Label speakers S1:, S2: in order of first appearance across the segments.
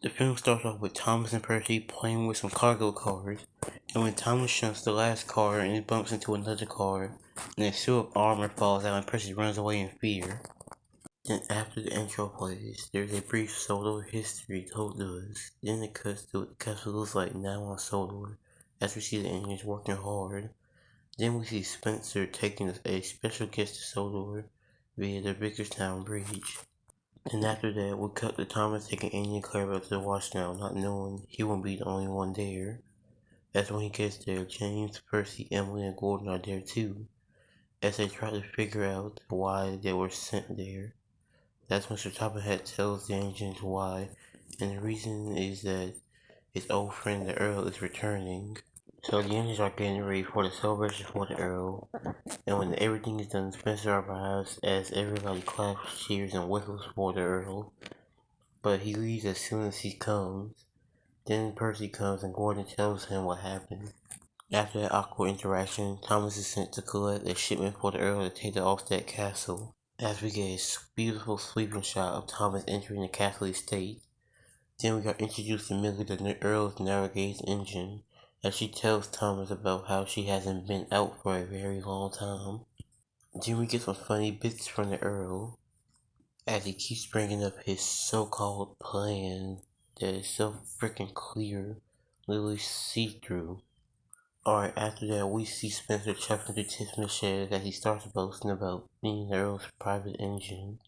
S1: The film starts off with Thomas and Percy playing with some cargo cars, and when Thomas shunts the last car and it bumps into another car, and a suit of armor falls out and Percy runs away in fear. Then after the intro plays, there's a brief Sodor history told to us. Then it cuts to what the castle looks like now on Sodor, as we see the engines working hard. Then we see Spencer taking a special guest to Sodor via the Vickerstown Bridge. And after that, we cut to Thomas taking Andy and Claire up to the watchtower, not knowing he won't be the only one there. As when he gets there, James, Percy, Emily, and Gordon are there too, as they try to figure out why they were sent there. That's when Sir Topperhead tells the engines why, and the reason is that his old friend the Earl is returning. So the engines are getting ready for the celebration for the Earl, and when everything is done, Spencer arrives as everybody claps, cheers, and whistles for the Earl. But he leaves as soon as he comes. Then Percy comes and Gordon tells him what happened. After that awkward interaction, Thomas is sent to collect a shipment for the Earl to take to Allstat Castle. As we get a beautiful sweeping shot of Thomas entering the castle estate, then we are introduced to Millie, the Earl's navigator's engine, as she tells Thomas about how she hasn't been out for a very long time. Then we get some funny bits from the Earl, as he keeps bringing up his so-called plan that is so freaking clear, literally see-through. Alright, after that we see Spencer chuckling to Tiff Michelle as he starts boasting about being the Earl's private engine.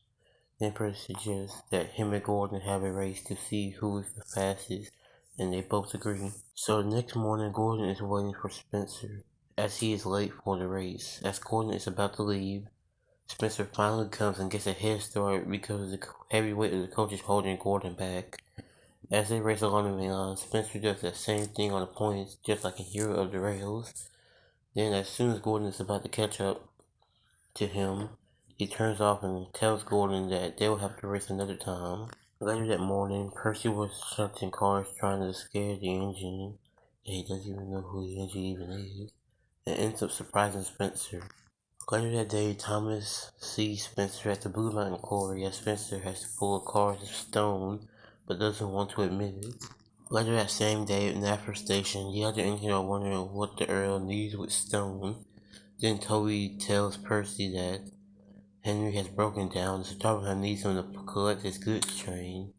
S1: Then Percy suggests that him and Gordon have a race to see who is the fastest, and they both agree. So the next morning Gordon is waiting for Spencer, as he is late for the race. As Gordon is about to leave, Spencer finally comes and gets a head start because the heavy weight of the coach is holding Gordon back. As they race along the main line, Spencer does the same thing on the points, just like a hero of the rails. Then, as soon as Gordon is about to catch up to him, he turns off and tells Gordon that they will have to race another time. Later that morning, Percy was shunting cars trying to scare the engine, and he doesn't even know who the engine even is, and ends up surprising Spencer. Later that day, Thomas sees Spencer at the Blue Mountain Quarry as Spencer has to pull a car of stone, but doesn't want to admit it. Later that same day at Naffer Station, the other engineers are wondering what the Earl needs with stone. Then Toby tells Percy that Henry has broken down, so Toby needs him to collect his goods train,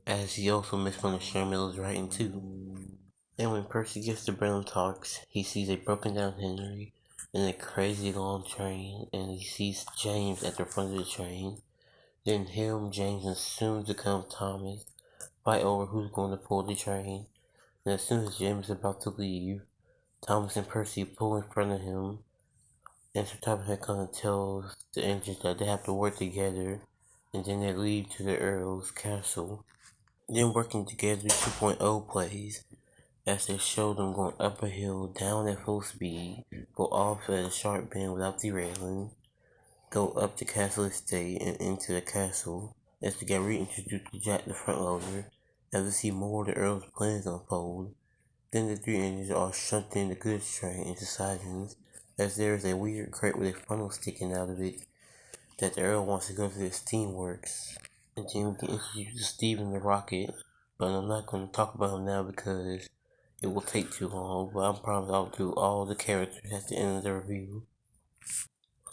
S1: as he also missed one of Shermill's writing too. And when Percy gets to Brenham Talks, he sees a broken down Henry in a crazy long train, and he sees James at the front of the train. Then him, James, and soon to come Thomas fight over who's going to pull the train. And as soon as James is about to leave, Thomas and Percy pull in front of him, and Sir Thomas comes and tells the engines that they have to work together, and then they leave to the Earl's castle. Then Working Together 2.0 plays, as they show them going up a hill, down at full speed, go off at a sharp bend without derailing, go up the castle estate and into the castle, as we get reintroduced to Jack the front loader, as we see more of the Earl's plans unfold. Then the three engines are shunting the goods train into sidings, as there is a weird crate with a funnel sticking out of it that the Earl wants to go to the steamworks. And then we can introduce Stephen the Rocket, but I'm not going to talk about him now because it will take too long, but I promise I'll do all the characters at the end of the review.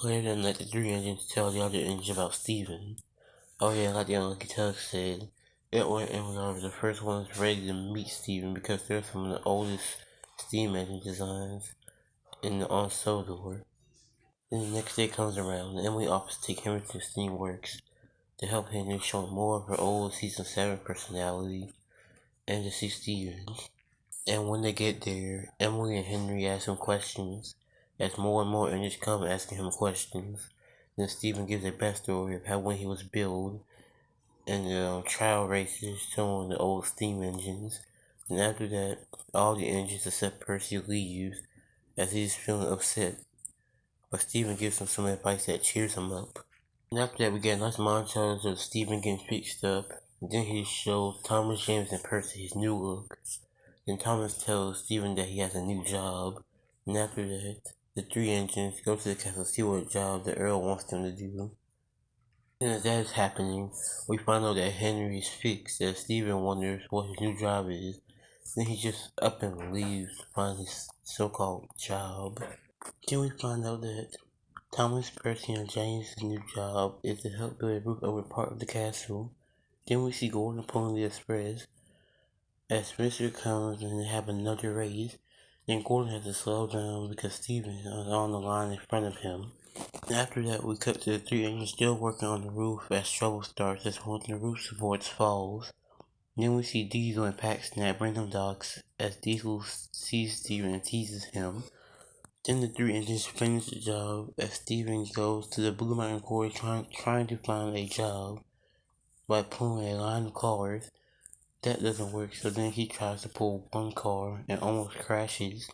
S1: Later that night, the three engines tell the other engine about Stephen. Oh yeah, like the Unlucky Tug said, Edward and Emily are the first ones ready to meet Stephen because they're some of the oldest steam engine designs in the on Sodor. Then the next day comes around, and Emily offers to take Henry to Steamworks to help Henry show more of her old season 7 personality and to see Stephen. And when they get there, Emily and Henry ask him questions, as more and more engines come asking him questions. Then Stephen gives a backstory of how when he was built and the trial races showing the old steam engines. And after that, all the engines except Percy leaves as he's feeling upset. But Stephen gives him some advice that cheers him up. And after that, we get a nice montage of Stephen getting fixed up. And then he shows Thomas, James, and Percy his new look. Then Thomas tells Stephen that he has a new job. And after that, the three engines go to the castle to see what job the Earl wants them to do. And as that is happening, we find out that Henry is fixed, as Steven wonders what his new job is. Then he just up and leaves to find his so-called job. Then we find out that Thomas, Percy, and James' new job is to help build a roof over part of the castle. Then we see Gordon pulling the express as Spencer comes and they have another race. Then Gordon has to slow down because Steven is on the line in front of him. And after that, we cut to the three engines still working on the roof as trouble starts as one of the roof supports falls. Then we see Diesel and Paxton at Random Docks as Diesel sees Steven and teases him. Then the three engines finish the job as Steven goes to the Blue Mountain Quarry trying to find a job by pulling a line of cars. That doesn't work, so then he tries to pull one car and almost crashes.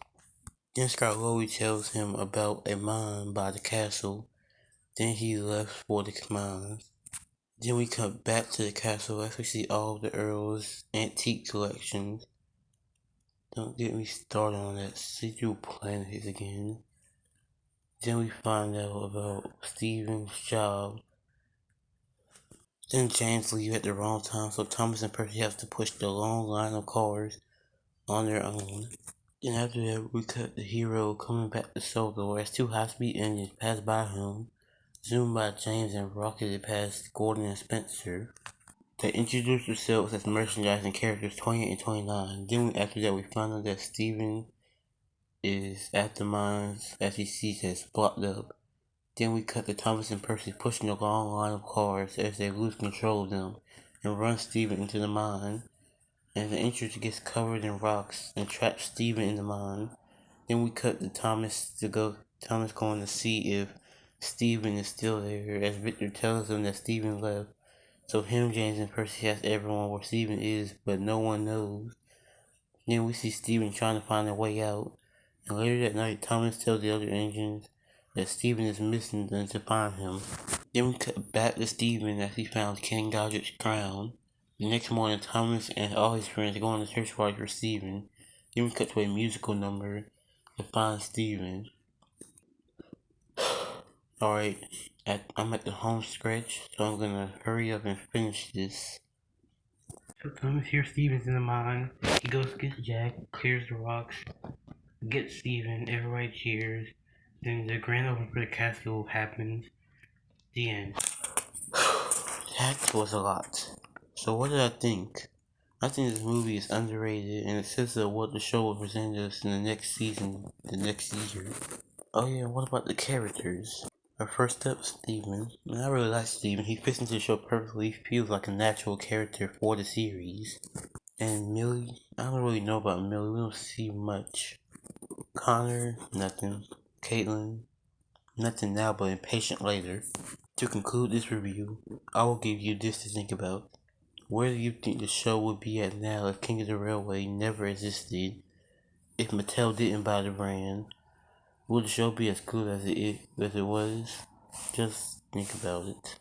S1: Then Scott Lowy tells him about a mine by the castle. Then he left for the mines. Then we come back to the castle as we see all the Earl's antique collections. Don't get me started on that see-through planet again. Then we find out about Steven's job. Then James leaves at the wrong time, so Thomas and Percy have to push the long line of cars on their own. Then after that, we cut the hero coming back to Solo as two high-speed engines pass by him, zoomed by James and rocketed past Gordon and Spencer. They introduce themselves as merchandising characters 28 and 29. Then after that, we find out that Steven is at the mines as he sees it blocked up. Then we cut to Thomas and Percy pushing a long line of cars as they lose control of them and run Steven into the mine. And the entrance gets covered in rocks and traps Steven in the mine. Then we cut to Thomas going to see if Steven is still there as Victor tells him that Steven left. So him, James, and Percy ask everyone where Steven is, but no one knows. Then we see Steven trying to find a way out. And later that night, Thomas tells the other engines that Steven is missing and to find him. Then we cut back to Steven as he found King Godric's crown. The next morning, Thomas and all his friends go on a search party for Steven. Then we cut to a musical number to find Steven. Alright, I'm at the home stretch, so I'm gonna hurry up and finish this. So Thomas hears Steven's in the mine. He goes to get Jack, clears the rocks, gets Steven, everybody cheers. Then the grand opening for the castle happens. The end. That was a lot. So what did I think? I think this movie is underrated in the sense of what the show will present us in the next season, the next year. Oh yeah, what about the characters? Our first up, Steven. I really like Steven. He fits into the show perfectly. He feels like a natural character for the series. And Millie, I don't really know about Millie. We don't see much. Connor, nothing. Caitlin, nothing now but impatient later. To conclude this review, I will give you this to think about. Where do you think the show would be at now if King of the Railway never existed? If Mattel didn't buy the brand, would the show be as good as it was? Just think about it.